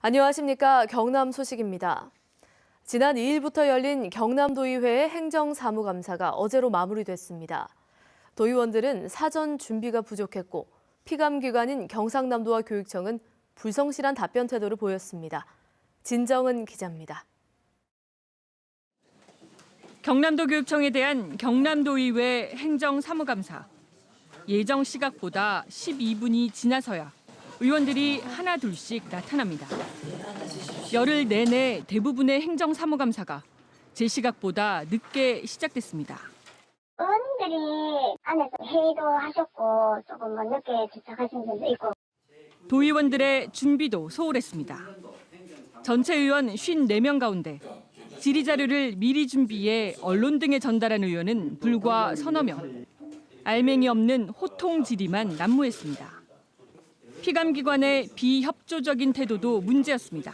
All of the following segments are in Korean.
안녕하십니까. 경남 소식입니다. 지난 2일부터 열린 경남도의회의 행정사무감사가 어제로 마무리됐습니다. 도의원들은 사전 준비가 부족했고 피감기관인 경상남도와 교육청은 불성실한 답변 태도를 보였습니다. 진정은 기자입니다. 경남도 교육청에 대한 경남도의회 행정사무감사. 예정 시각보다 12분이 지나서야 의원들이 하나 둘씩 나타납니다. 열흘 내내 대부분의 행정사무감사가 제 시각보다 늦게 시작됐습니다. 의원님들이 안에서 회의도 하셨고 조금 늦게 도착하신 분도 있고. 도의원들의 준비도 소홀했습니다. 전체 의원 54명 가운데 질의자료를 미리 준비해 언론 등에 전달한 의원은 불과 서너 명. 알맹이 없는 호통 질의만 난무했습니다. 피감기관의 비협조적인 태도도 문제였습니다.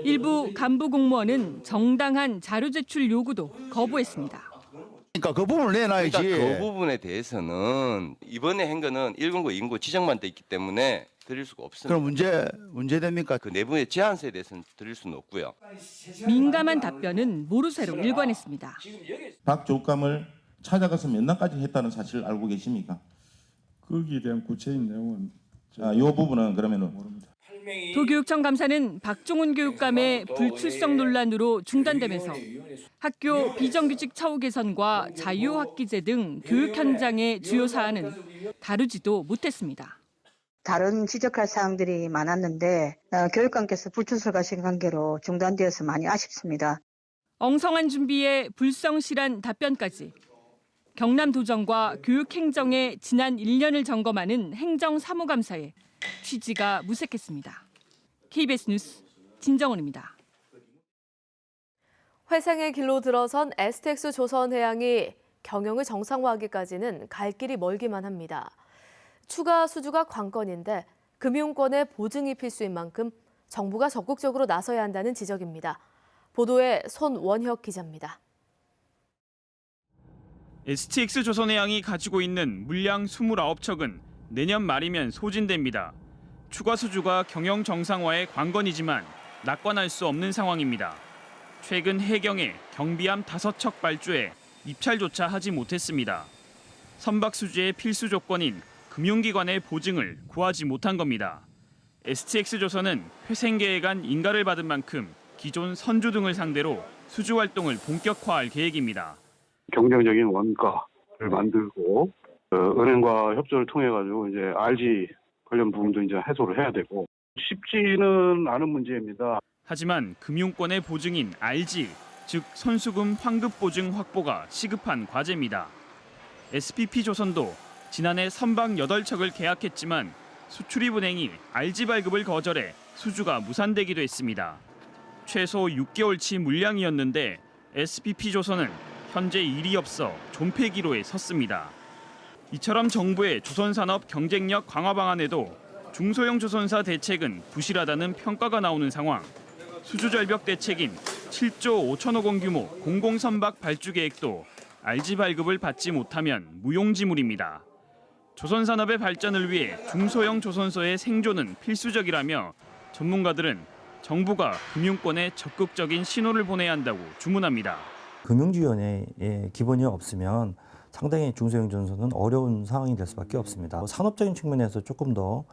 일부 간부 공무원은 정당한 자료 제출 요구도 거부했습니다. 그러니까 그 부분을 내놔야지. 그러니까 그 부분에 대해서는 이번에 한 거는 1금고, 2금고 지정만 돼 있기 때문에 드릴 수가 없습니다. 그럼 문제 됩니까? 그 내부의 제한서에 대해서는 드릴 수는 없고요. 민감한 답변은 모르쇠로 일관했습니다. 박 교육감을 찾아가서 몇 날까지 했다는 사실을 알고 계십니까? 거기에 대한 구체적인 내용은 이 부분은 그러면은 모릅니다. 도교육청 감사는 박종훈 교육감의 불출석 논란으로 중단되면서 학교 비정규직 처우 개선과 자유학기제 등 교육 현장의 주요 사안은 다루지도 못했습니다. 다른 지적할 사항들이 많았는데 교육감께서 불출석하신 관계로 중단되어서 많이 아쉽습니다. 엉성한 준비에 불성실한 답변까지. 경남도정과 교육행정의 지난 1년을 점검하는 행정사무감사에 취지가 무색했습니다. KBS 뉴스 진정은입니다. 회생의 길로 들어선 STX 조선해양이 경영을 정상화하기까지는 갈 길이 멀기만 합니다. 추가 수주가 관건인데 금융권의 보증이 필수인 만큼 정부가 적극적으로 나서야 한다는 지적입니다. 보도에 손원혁 기자입니다. STX 조선해양이 가지고 있는 물량 29척은 내년 말이면 소진됩니다. 추가 수주가 경영 정상화의 관건이지만 낙관할 수 없는 상황입니다. 최근 해경에 경비함 5척 발주에 입찰조차 하지 못했습니다. 선박 수주의 필수 조건인 금융기관의 보증을 구하지 못한 겁니다. STX 조선은 회생계에 간 인가를 받은 만큼 기존 선주 등을 상대로 수주 활동을 본격화할 계획입니다. 경쟁적인 원가를 만들고 은행과 협조를 통해 가지고 이제 RG 관련 부분도 이제 해소를 해야 되고 쉽지는 않은 문제입니다. 하지만 금융권의 보증인 RG, 즉 선수금 환급 보증 확보가 시급한 과제입니다. SPP 조선도 지난해 선박 8척을 계약했지만 수출입은행이 RG 발급을 거절해 수주가 무산되기도 했습니다. 최소 6개월치 물량이었는데 SPP 조선은 현재 일이 없어 존폐기로에 섰습니다. 이처럼 정부의 조선산업 경쟁력 강화 방안에도 중소형 조선사 대책은 부실하다는 평가가 나오는 상황. 수주절벽 대책인 7조 5천억 원 규모 공공선박 발주 계획도 RG 발급을 받지 못하면 무용지물입니다. 조선산업의 발전을 위해 중소형 조선소의 생존은 필수적이라며 전문가들은 정부가 금융권에 적극적인 신호를 보내야 한다고 주문합니다. 금융지원에 기본이 없으면 상당히 중소형 조선소는 어려운 상황이 될 수밖에 없습니다. 산업적인 측면에서 조금 더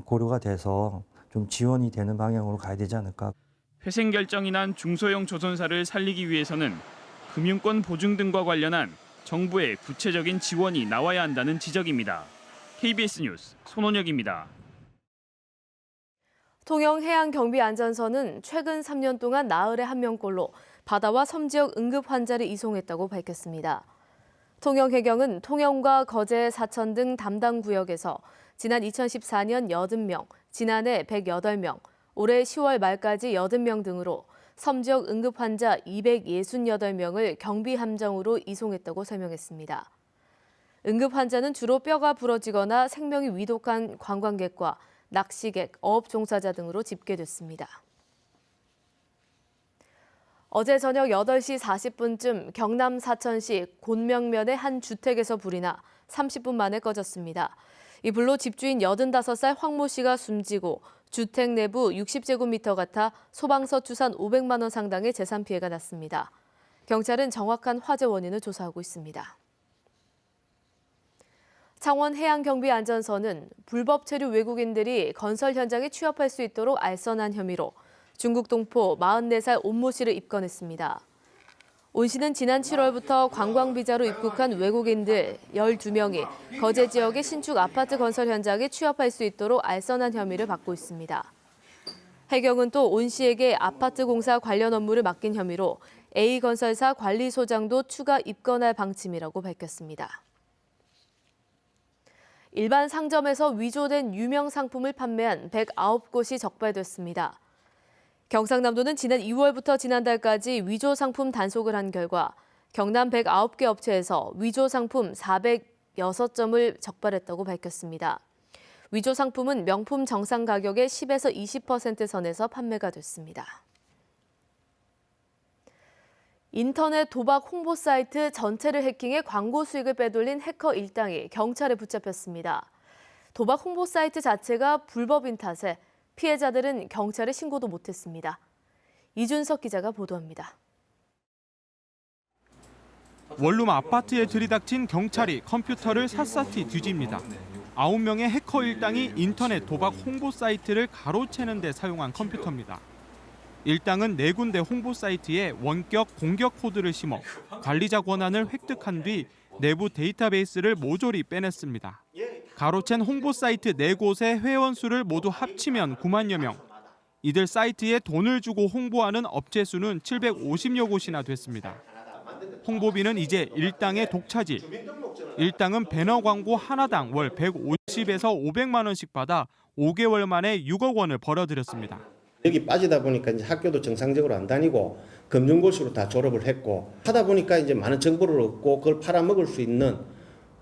고려가 돼서 좀 지원이 되는 방향으로 가야 되지 않을까. 회생 결정이 난 중소형 조선사를 살리기 위해서는 금융권 보증 등과 관련한 정부의 구체적인 지원이 나와야 한다는 지적입니다. KBS 뉴스 손원혁입니다. 통영해양경비안전선은 최근 3년 동안 나흘에 1명꼴로 바다와 섬 지역 응급 환자를 이송했다고 밝혔습니다. 통영해경은 통영과 거제, 사천 등 담당 구역에서 지난 2014년 80명, 지난해 108명, 올해 10월 말까지 80명 등으로 섬 지역 응급 환자 268명을 경비 함정으로 이송했다고 설명했습니다. 응급 환자는 주로 뼈가 부러지거나 생명이 위독한 관광객과 낚시객, 어업 종사자 등으로 집계됐습니다. 어제 저녁 8시 40분쯤 경남 사천시 곤명면의 한 주택에서 불이 나 30분 만에 꺼졌습니다. 이 불로 집주인 85살 황 모 씨가 숨지고 주택 내부 60제곱미터 같아 소방서 추산 500만 원 상당의 재산 피해가 났습니다. 경찰은 정확한 화재 원인을 조사하고 있습니다. 창원 해양경비안전서는 불법 체류 외국인들이 건설 현장에 취업할 수 있도록 알선한 혐의로 중국 동포 44살 온 모 씨를 입건했습니다. 온 씨는 지난 7월부터 관광비자로 입국한 외국인들 12명이 거제 지역의 신축 아파트 건설 현장에 취업할 수 있도록 알선한 혐의를 받고 있습니다. 해경은 또 온 씨에게 아파트 공사 관련 업무를 맡긴 혐의로 A건설사 관리소장도 추가 입건할 방침이라고 밝혔습니다. 일반 상점에서 위조된 유명 상품을 판매한 109곳이 적발됐습니다. 경상남도는 지난 2월부터 지난달까지 위조 상품 단속을 한 결과 경남 109개 업체에서 위조 상품 406점을 적발했다고 밝혔습니다. 위조 상품은 명품 정상 가격의 10에서 20% 선에서 판매가 됐습니다. 인터넷 도박 홍보 사이트 전체를 해킹해 광고 수익을 빼돌린 해커 일당이 경찰에 붙잡혔습니다. 도박 홍보 사이트 자체가 불법인 탓에 피해자들은 경찰에 신고도 못했습니다. 이준석 기자가 보도합니다. 원룸 아파트에 들이닥친 경찰이 컴퓨터를 샅샅이 뒤집니다. 9명의 해커 일당이 인터넷 도박 홍보 사이트를 가로채는 데 사용한 컴퓨터입니다. 일당은 4군데 홍보 사이트에 원격 공격 코드를 심어 관리자 권한을 획득한 뒤 내부 데이터베이스를 모조리 빼냈습니다. 가로챈 홍보 사이트 4곳의 회원 수를 모두 합치면 9만여 명. 이들 사이트에 돈을 주고 홍보하는 업체 수는 750여 곳이나 됐습니다. 홍보비는 이제 일당의 독차지. 일당은 배너 광고 하나당 월 150에서 500만 원씩 받아 5개월 만에 6억 원을 벌어들였습니다. 여기 빠지다 보니까 이제 학교도 정상적으로 안 다니고 금융고시로 다 졸업을 했고 하다 보니까 이제 많은 정보를 얻고 그걸 팔아먹을 수 있는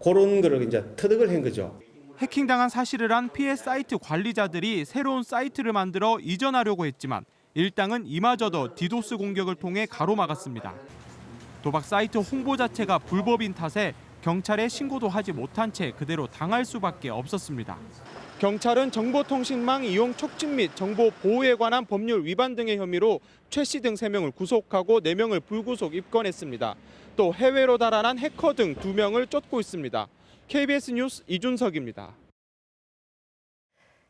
그런 거를 이제 터득을 한 거죠. 해킹당한 사실을 한 피해 사이트 관리자들이 새로운 사이트를 만들어 이전하려고 했지만 일당은 이마저도 디도스 공격을 통해 가로막았습니다. 도박 사이트 홍보 자체가 불법인 탓에 경찰에 신고도 하지 못한 채 그대로 당할 수밖에 없었습니다. 경찰은 정보통신망 이용 촉진 및 정보 보호에 관한 법률 위반 등의 혐의로 최 씨 등 3명을 구속하고 4명을 불구속 입건했습니다. 또 해외로 달아난 해커 등 2명을 쫓고 있습니다. KBS 뉴스 이준석입니다.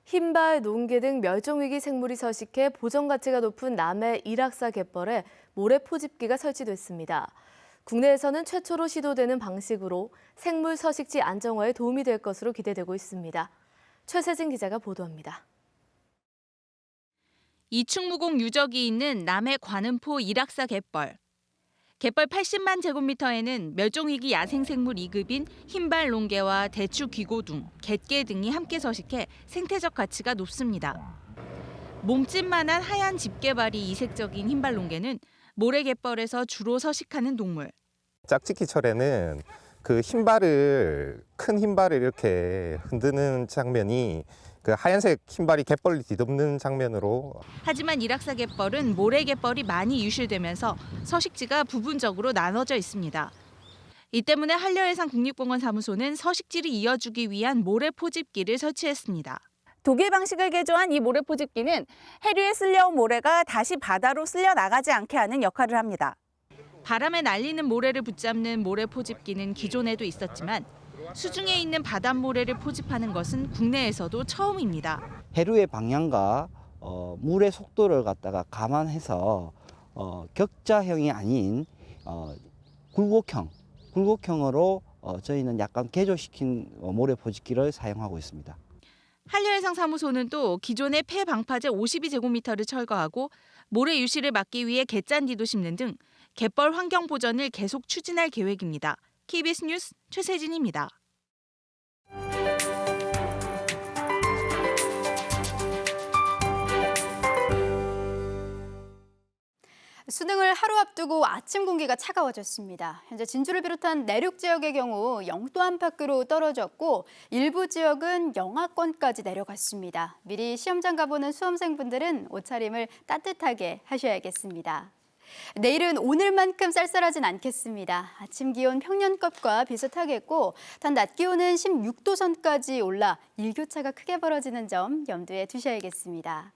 흰발, 농개 등 멸종위기 생물이 서식해 보전 가치가 높은 남해 일악사 갯벌에 모래 포집기가 설치됐습니다. 국내에서는 최초로 시도되는 방식으로 생물 서식지 안정화에 도움이 될 것으로 기대되고 있습니다. 최세진 기자가 보도합니다. 이충무공 유적이 있는 남해 관음포 일악사 갯벌. 갯벌 80만 제곱미터에는 멸종위기 야생생물 2급인 흰발 농개와 대추 귀고둥, 갯개 등이 함께 서식해 생태적 가치가 높습니다. 몸집만한 하얀 집게발이 이색적인 흰발 농개는 모래갯벌에서 주로 서식하는 동물. 짝짓기철에는 그 큰 흰발을 이렇게 흔드는 장면이 그 하얀색 흰발이 갯벌을 뒤덮는 장면으로. 하지만 일악사 갯벌은 모래갯벌이 많이 유실되면서 서식지가 부분적으로 나눠져 있습니다. 이 때문에 한려해상 국립공원 사무소는 서식지를 이어주기 위한 모래 포집기를 설치했습니다. 독일 방식을 개조한 이 모래 포집기는 해류에 쓸려온 모래가 다시 바다로 쓸려 나가지 않게 하는 역할을 합니다. 바람에 날리는 모래를 붙잡는 모래 포집기는 기존에도 있었지만 수중에 있는 바닷모래를 포집하는 것은 국내에서도 처음입니다. 해류의 방향과 물의 속도를 갖다가 감안해서 격자형이 아닌 굴곡형으로 저희는 약간 개조시킨 모래 포집기를 사용하고 있습니다. 한려해상 사무소는 또 기존의 폐 방파제 52제곱미터를 철거하고 모래 유실을 막기 위해 갯잔디도 심는 등 갯벌 환경 보전을 계속 추진할 계획입니다. KBS 뉴스 최세진입니다. 수능을 하루 앞두고 아침 공기가 차가워졌습니다. 현재 진주를 비롯한 내륙 지역의 경우 영도 안팎으로 떨어졌고 일부 지역은 영하권까지 내려갔습니다. 미리 시험장 가보는 수험생분들은 옷차림을 따뜻하게 하셔야겠습니다. 내일은 오늘만큼 쌀쌀하진 않겠습니다. 아침 기온 평년급과 비슷하겠고 단 낮 기온은 16도 선까지 올라 일교차가 크게 벌어지는 점 염두에 두셔야겠습니다.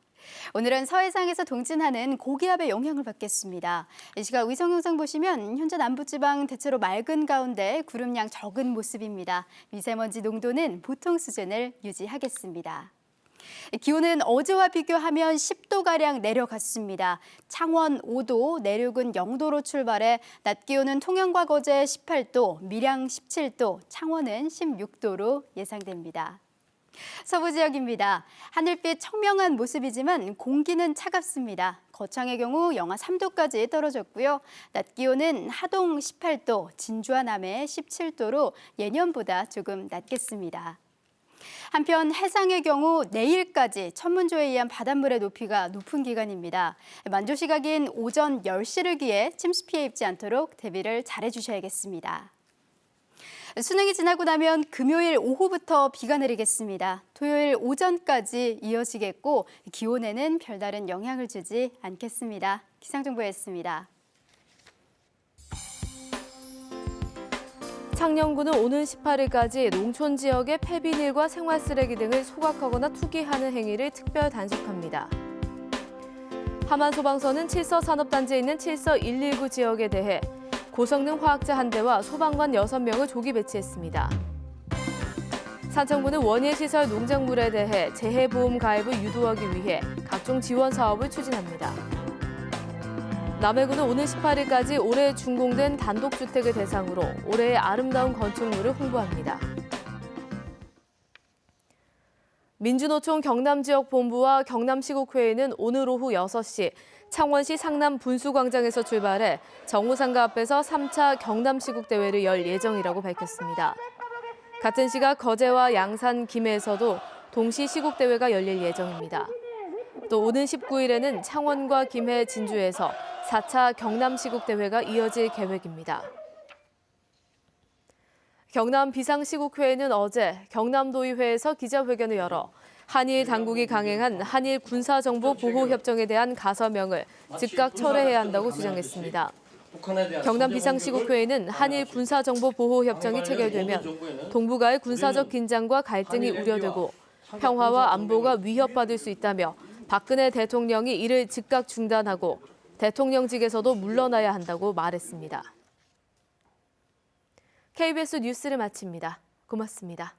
오늘은 서해상에서 동진하는 고기압의 영향을 받겠습니다. 이 시각 위성 영상 보시면 현재 남부지방 대체로 맑은 가운데 구름량 적은 모습입니다. 미세먼지 농도는 보통 수준을 유지하겠습니다. 기온은 어제와 비교하면 10도가량 내려갔습니다. 창원 5도, 내륙은 0도로 출발해 낮 기온은 통영과 거제 18도, 밀양 17도, 창원은 16도로 예상됩니다. 서부 지역입니다. 하늘빛 청명한 모습이지만 공기는 차갑습니다. 거창의 경우 영하 3도까지 떨어졌고요. 낮 기온은 하동 18도, 진주와 남해 17도로 예년보다 조금 낮겠습니다. 한편 해상의 경우 내일까지 천문조에 의한 바닷물의 높이가 높은 기간입니다. 만조 시각인 오전 10시를 기해 침수 피해 입지 않도록 대비를 잘해 주셔야겠습니다. 수능이 지나고 나면 금요일 오후부터 비가 내리겠습니다. 토요일 오전까지 이어지겠고 기온에는 별다른 영향을 주지 않겠습니다. 기상정보였습니다. 창녕군은 오는 18일까지 농촌 지역의 폐비닐과 생활쓰레기 등을 소각하거나 투기하는 행위를 특별 단속합니다. 함안소방서는 칠서 산업단지에 있는 칠서 119 지역에 대해 고성능 화학자 1대와 소방관 6명을 조기 배치했습니다. 산청군은 원예시설 농작물에 대해 재해보험 가입을 유도하기 위해 각종 지원 사업을 추진합니다. 남해군은 오는 18일까지 올해 준공된 단독주택을 대상으로 올해의 아름다운 건축물을 홍보합니다. 민주노총 경남지역본부와 경남시국회의는 오늘 오후 6시 창원시 상남 분수광장에서 출발해 정우상가 앞에서 3차 경남시국대회를 열 예정이라고 밝혔습니다. 같은 시각 거제와 양산, 김해에서도 동시 시국대회가 열릴 예정입니다. 또 오는 19일에는 창원과 김해, 진주에서 4차 경남시국대회가 이어질 계획입니다. 경남 비상시국회의는 어제 경남도의회에서 기자회견을 열어 한일 당국이 강행한 한일 군사정보보호협정에 대한 가서명을 즉각 철회해야 한다고 주장했습니다. 경남 비상시국회의는 한일 군사정보보호협정이 체결되면 동북아의 군사적 긴장과 갈등이 우려되고 평화와 안보가 위협받을 수 있다며 박근혜 대통령이 이를 즉각 중단하고 대통령직에서도 물러나야 한다고 말했습니다. KBS 뉴스를 마칩니다. 고맙습니다.